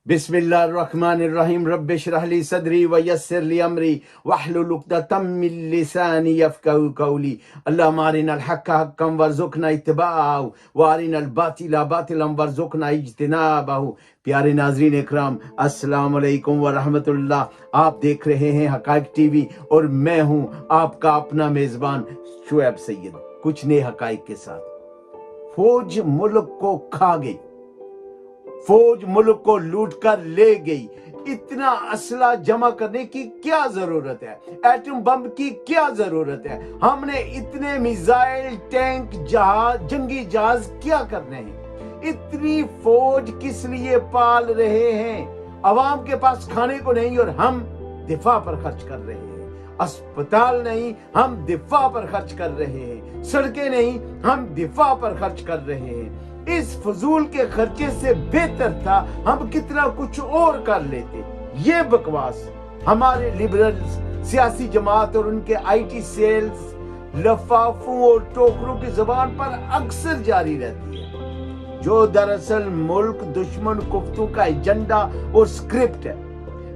बिस्मिल्लाहिर्रहमानिर्रहीम रब्बिश्रह ली सदरी व यस्सिर ली अमरी वहलुल उक़दतम मिन लिसानी यफ़क़हू क़ौली। अल्लाहुम्मा अरिनल हक़्क़ हक़्क़न वरज़ुक़ना इत्तिबाअहू व अरिनल बातिला बातिलन वरज़ुक़ना इज्तिनाबहू। प्यारे नाज़रीन इकराम, अस्सलाम वालेकुम व रहमतुल्लाह। आप देख रहे हैं हक़ाइक़ टीवी और मैं हूँ आपका अपना मेज़बान शुएब सैयद, कुछ नए हक़ाइक़ के साथ। फौज मुल्क को खा गई, फौज मुल्क को लूट कर ले गई। इतना असला जमा करने की क्या जरूरत है? एटम बम की क्या जरूरत है? हमने इतने मिसाइल, टैंक, जहाज, जंगी जहाज क्या करने हैं? इतनी फौज किस लिए पाल रहे हैं? अवाम के पास खाने को नहीं और हम दिफा पर खर्च कर रहे हैं। अस्पताल नहीं, हम दिफा पर खर्च कर रहे हैं। सड़कें नहीं, हम दिफा पर खर्च कर रहे हैं। इस फजूल के खर्चे से बेहतर था हम कितना कुछ और कर लेते। ये बकवास हमारे लिबरल्स, सियासी जमात और उनके आईटी सेल्स, लफाफों और टोकरों की जुबान पर अक्सर जारी रहती है, जो दरअसल मुल्क दुश्मन कुफ्तों का एजेंडा और स्क्रिप्ट है।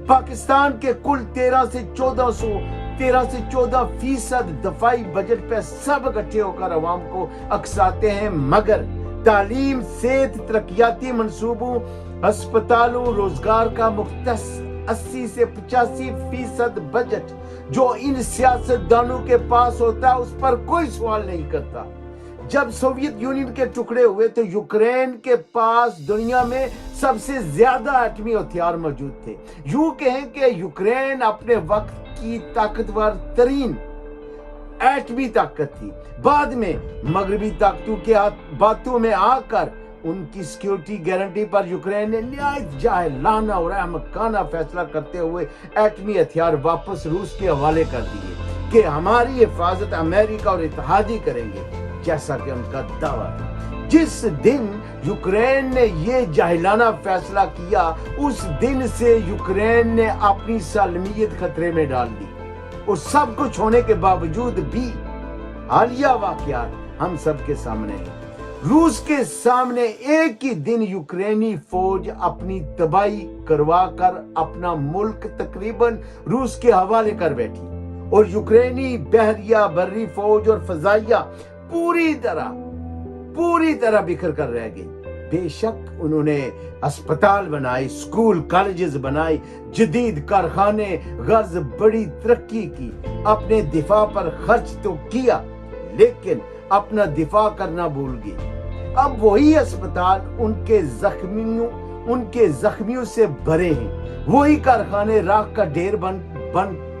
पाकिस्तान के कुल 13 से 14% दफाई बजट पे सब इकट्ठे होकर अवाम को अकसाते हैं, मगर तालीम, सेहत, तरक्याती मंसूबों, अस्पतालों, रोजगार का मुख्तस 80 से 85% बजट जो इन सियासतदानों के पास होता है, उस पर कोई सवाल नहीं करता। जब सोवियत यूनियन के टुकड़े हुए तो यूक्रेन के पास दुनिया में सबसे ज्यादा एटमी हथियार मौजूद थे। यूं कहें कि यूक्रेन अपने वक्त की ताकतवर तरीन एटमी ताकत थी। बाद में मगरबी ताकतों के बातों में आकर उनकी सिक्योरिटी गारंटी पर यूक्रेन ने निहायत जाहिलाना और अहमकाना फैसला करते हुए एटमी हथियार वापस रूस के हवाले कर दिए कि हमारी हिफाजत अमेरिका और इत्तेहादी करेंगे, जैसा कि उनका दावा था। जिस दिन यूक्रेन ने ये जाहिलाना फैसला किया, उस दिन से यूक्रेन ने अपनी सालमियत खतरे में डाल दी। और सब कुछ होने के बावजूद भी हालिया वाकयात हम सबके सामने है। रूस के सामने एक ही दिन यूक्रेनी फौज अपनी तबाही करवा कर अपना मुल्क तकरीबन रूस के हवाले कर बैठी और यूक्रेनी बहरिया, बर्री फौज और फजाइया पूरी तरह बिखर कर रह गई। बेशक उन्होंने अस्पताल बनाए, स्कूल कॉलेजेस बनाए, जदीद कारखाने, गर्ज बड़ी तरक्की की, अपने दिफा पर खर्च तो किया, लेकिन अपना दिफा करना भूल गई। अब वही अस्पताल उनके जख्मियों से भरे हैं, वही कारखाने राख का ढेर बन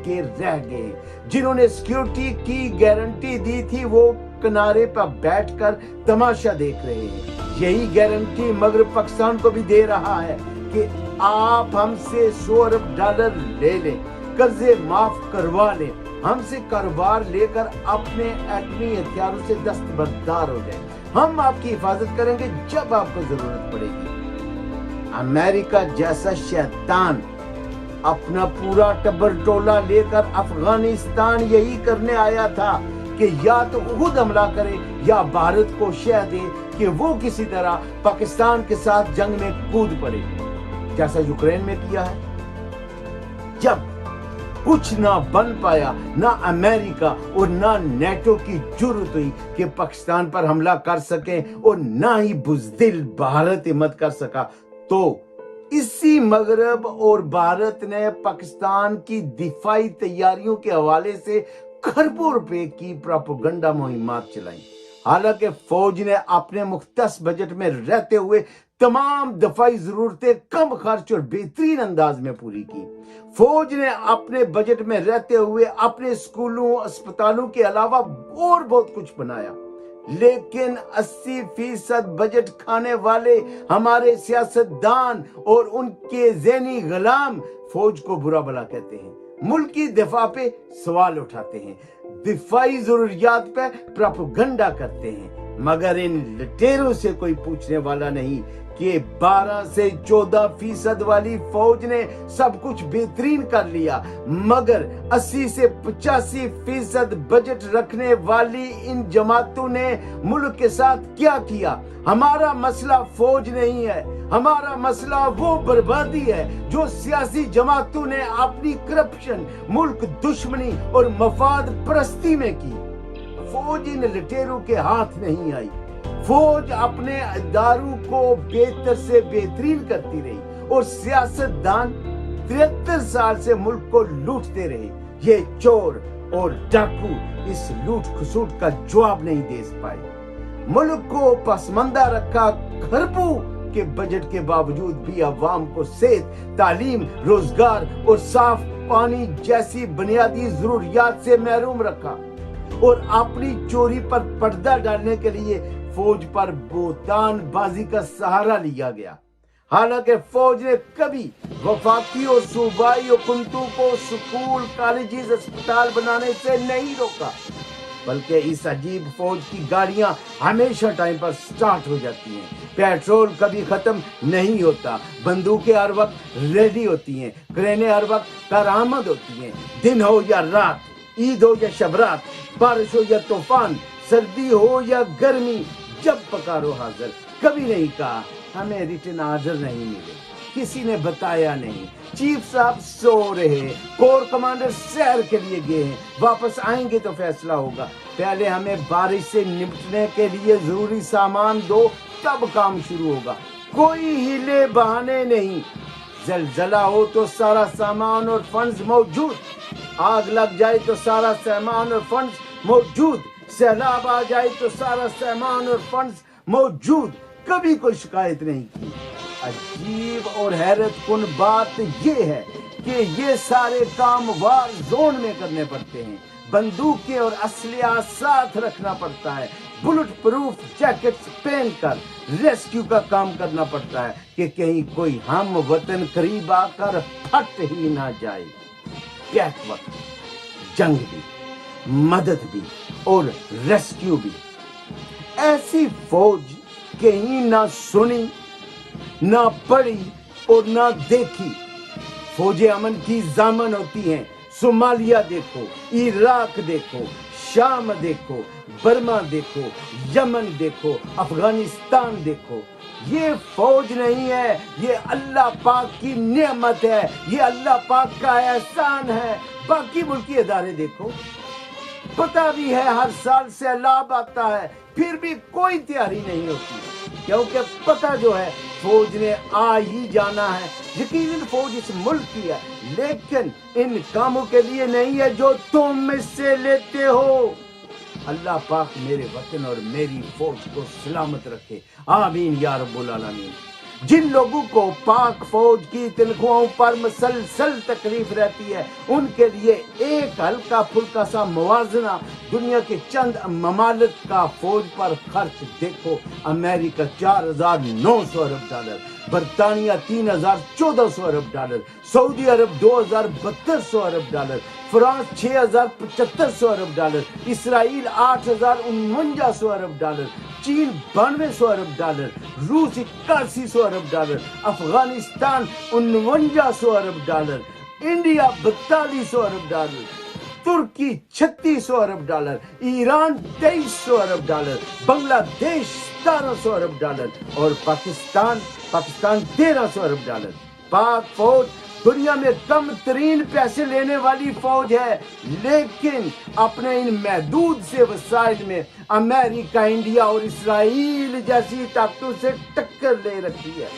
के रह गए। जिन्होंने सिक्योरिटी की गारंटी दी थी, वो किनारे पर बैठकर तमाशा देख रहे हैं। यही गारंटी मगरब पाकिस्तान को भी दे रहा है कि आप हमसे $100 अरब ले लें, कर्जे माफ करवा लें, हमसे कारोबार लेकर अपने एटमी हथियारों से दस्तबरदार हो जाए। हम आपकी हिफाजत करेंगे जब आपको जरूरत पड़ेगी। अमेरिका जैसा शैतान अपना पूरा टब्बर टोला लेकर अफगानिस्तान यही करने आया था कि या तो खुद हमला करे या भारत को शह दे कि वो किसी तरह पाकिस्तान के साथ जंग में कूद पड़े, जैसा यूक्रेन में किया है। जब कुछ ना बन पाया, ना अमेरिका और ना नेटो की जुर्रत हुई कि पाकिस्तान पर हमला कर सके और ना ही बुज़दिल भारत हिम्मत कर सका, तो इसी मगरब और भारत ने पाकिस्तान की दिफाई तैयारियों के हवाले से खरबों रुपए की प्रोपेगेंडा मुहिमात चलाई। हालांकि फौज ने अपने मुख्तस बजट में रहते हुए तमाम दफाई जरूरतें कम खर्च और बेहतरीन अंदाज में पूरी की। फौज ने अपने बजट में रहते हुए अपने स्कूलों, अस्पतालों के अलावा और बहुत कुछ बनाया, लेकिन 80% बजट खाने वाले हमारे सियासतदान और उनके ज़हनी गुलाम फौज को बुरा भला कहते हैं, मुल्क की दिफा पे सवाल उठाते हैं, दिफाई जरूरियात पे प्रोपेगेंडा करते हैं, मगर इन लुटेरों से कोई पूछने वाला नहीं कि 12 से 14% वाली फौज ने सब कुछ बेहतरीन कर लिया, मगर 80 से 85% बजट रखने वाली इन जमातों ने मुल्क के साथ क्या किया। हमारा मसला फौज नहीं है, हमारा मसला वो बर्बादी है जो सियासी जमातों ने अपनी करप्शन, मुल्क दुश्मनी और मफाद परस्ती में की। फौज इन लुटेरों के हाथ नहीं आई। फौज अपने इदारों को बेहतर से बेहतरीन करती रही और सियासतदान 73 साल से मुल्क को लूटते रहे। ये चोर और डाकू इस लूट खसूट का जवाब नहीं दे पाए। मुल्क को पसमंदा रखा। खरबों के बजट के बावजूद भी अवाम को सेहत, तालीम, रोजगार और साफ पानी जैसी बुनियादी जरूरियात से महरूम रखा और अपनी चोरी पर पर्दा डालने के लिए फौज पर बोतानबाजी का सहारा लिया गया। हालांकि फौज ने कभी वफाकी और सूबाई हुकूमतों को स्कूल, कॉलेजेस, अस्पताल बनाने से नहीं रोका, बल्कि इस अजीब फौज की गाड़ियां हमेशा टाइम पर स्टार्ट हो जाती हैं। पेट्रोल कभी खत्म नहीं होता, बंदूकें हर वक्त रेडी होती हैं, क्रेनें हर वक्त कारामद होती हैं। दिन हो या रात, ईद हो या शबरात, बारिश हो या तूफान, सर्दी हो या गर्मी, जब पकारो हाजिर। कभी नहीं कहा हमें रिटन ऑर्डर नहीं मिले, किसी ने बताया नहीं। चीफ साहब सो रहे, कोर कमांडर सैर के लिए गए हैं, वापस आएंगे तो फैसला होगा। पहले हमें बारिश से निपटने के लिए जरूरी सामान दो, तब काम शुरू होगा। कोई हीले बहाने नहीं। जलजला हो तो सारा सामान और फंड्स मौजूद, आग लग जाए तो सारा सामान और फंड्स मौजूद, सैलाब आ जाए तो सारा सामान और फंड्स मौजूद। कभी कोई शिकायत नहीं की। अजीब और हैरत कुन बात ये है कि ये सारे काम वार जोन में करने पड़ते हैं। बंदूकें और असलिया साथ रखना पड़ता है, बुलेट प्रूफ जैकेट्स पहनकर रेस्क्यू का काम करना पड़ता है कि कहीं कोई हम वतन करीब आकर फट ही ना जाए। कैट वक्त, जंग भी, मदद भी और रेस्क्यू भी। ऐसी फौज कहीं ना सुनी, ना पढ़ी और ना देखी। फौजें अमन की जामन होती हैं। सोमालिया देखो, इराक देखो, शाम देखो, बर्मा देखो, यमन देखो, अफगानिस्तान देखो। ये फौज नहीं है, ये अल्लाह पाक की नेमत है, ये अल्लाह पाक का एहसान है। बाकी मुल्की इदारे देखो, पता भी है हर साल सैलाब आता है, फिर भी कोई तैयारी नहीं होती, क्योंकि पता जो है फौज ने आ ही जाना है। यकीनन फौज इस मुल्क की है, लेकिन इन कामों के लिए नहीं है जो तुम मुझसे लेते हो। अल्लाह पाक मेरे वतन और मेरी फौज को सलामत रखे, आमीन या रब्बुल आलमीन। जिन लोगों को पाक फौज की तनख्वाहों पर मुसलसल तकलीफ रहती है, उनके लिए एक हल्का फुल्का सा मुआवजा दुनिया के चंद ममालिक का फौज पर खर्च देखो। अमेरिका 4,900 अरब डॉलर, बरतानिया 3,1400 अरब डॉलर, सऊदी अरब 2,3200 अरब डॉलर, फ्रांस 6,7500 अरब डॉलर, इसराइल 8,4900 अरब डॉलर, चीन 9200 अरब डॉलर, रूस 8100 अरब डॉलर, अफगानिस्तान 4900 अरब डॉलर, इंडिया 4200 अरब डॉलर, तुर्की 3600 अरब डॉलर, ईरान 2300 अरब डॉलर, बांग्लादेश 1700 अरब डॉलर और पाकिस्तान 1300 अरब डॉलर। पाक फौज दुनिया में कम तरीन पैसे लेने वाली फौज है, लेकिन अपने इन महदूद से वसाइल में अमेरिका, इंडिया और इसराइल जैसी ताकतों से टक्कर ले रखी है।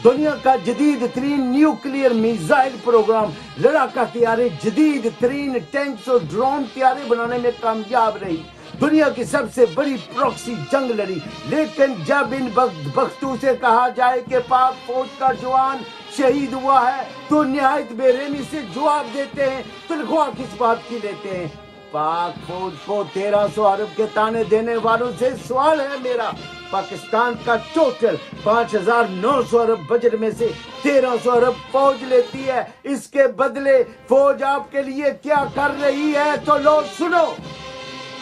दुनिया का जदीद तरीन न्यूक्लियर मिसाइल प्रोग्राम, लड़ाका तैयारे, जदीद तरीन टैंक्स और ड्रोन तैयारे बनाने में कामयाब रही। दुनिया की सबसे बड़ी प्रॉक्सी जंग लड़ी, लेकिन जब इन बख्तों से कहा जाए कि पाक फौज का जवान शहीद हुआ है, तो निहायत बेरहमी से जवाब देते हैं, तनख्वाह किस बात की लेते हैं। पाक फौज को 1300 अरब के ताने देने वालों से सवाल है मेरा। पाकिस्तान का टोटल 5,900 अरब बजट में से 1300 अरब फौज लेती है। इसके बदले फौज आपके लिए क्या कर रही है, तो लो सुनो।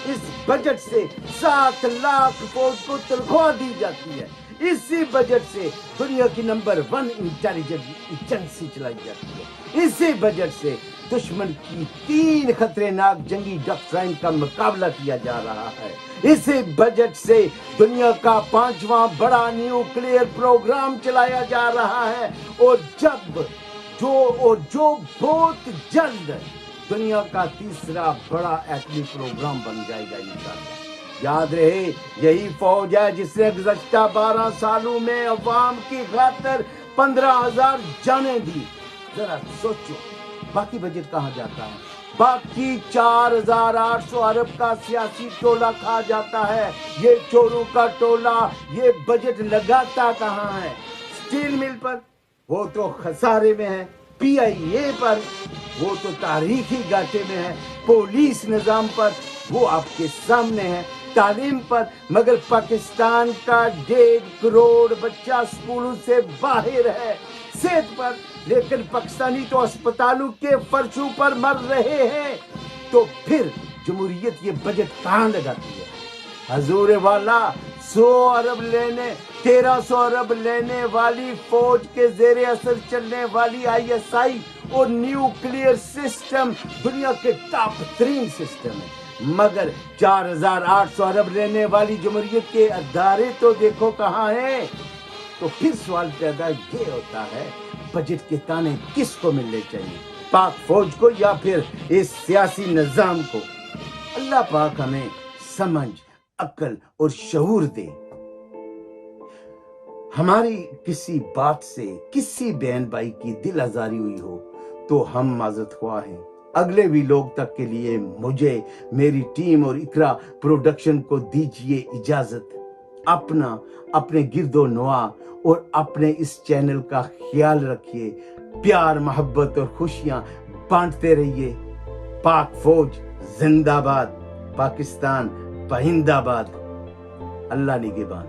اس بجٹ سے 7 لاکھ فوج کو تنخواہ دی جاتی ہے. اسی بجٹ سے دنیا کی نمبر 1 انٹیلیجنس ایجنسی چلائی جاتی ہے. اسی بجٹ سے دشمن کی 3 خطرناک جنگی ڈاکٹرائن کا مقابلہ کیا جا رہا ہے. اسی بجٹ سے دنیا کا 5واں بڑا نیوکلیئر پروگرام چلایا جا رہا ہے. اور جو بہت جلد دنیا کا 3را بڑا ایٹمی پروگرام بن جائے گا انشاءاللہ. یاد رہے یہی فوج ہے جس نے گزشتہ 12 سالوں میں عوام کی خاطر 15,000 جانیں دی. ذرا سوچو باقی بجٹ کہاں جاتا ہے؟ باقی 4,800 ارب کا سیاسی ٹولہ کھا جاتا ہے. یہ چوروں کا ٹولہ یہ بجٹ لگاتا کہاں ہے؟ اسٹیل مل پر وہ تو خسارے میں ہے. PIA پر وہ تو تاریخی گھاٹے میں ہے. پولیس نظام پر وہ آپ کے سامنے ہے. تعلیم پر مگر پاکستان کا 1.5 کروڑ بچہ اسکولوں سے باہر ہے. صحت پر لیکن پاکستانی تو اسپتالوں کے فرشوں پر مر رہے ہیں. تو پھر جمہوریت یہ بجٹ کہاں لگاتی ہے؟ حضور والا 1300 ارب لینے والی فوج کے زیر اثر چلنے والی ISI اور نیوکلیئر سسٹم دنیا کے ٹاپ 3 سسٹم ہے. مگر 4,800 ارب لینے والی جمہوریت کے ادارے تو دیکھو کہاں ہیں. تو پھر سوال پیدا یہ ہوتا ہے بجٹ کے تانے کس کو ملنے چاہیے؟ پاک فوج کو یا پھر اس سیاسی نظام کو؟ اللہ پاک ہمیں سمجھ عقل اور شعور دے. ہماری کسی بات سے کسی بہن بھائی کی دل آزاری ہوئی ہو تو ہم معذرت خواہ ہیں. اگلے بھی لوگ تک کے لیے مجھے میری ٹیم اور اقرا پروڈکشن کو دیجیے اجازت. اپنے گرد و نواح اور اپنے اس چینل کا خیال رکھیے. پیار محبت اور خوشیاں بانٹتے رہیے. پاک فوج زندہ باد. پاکستان پائندہ باد. اللہ نگہبان.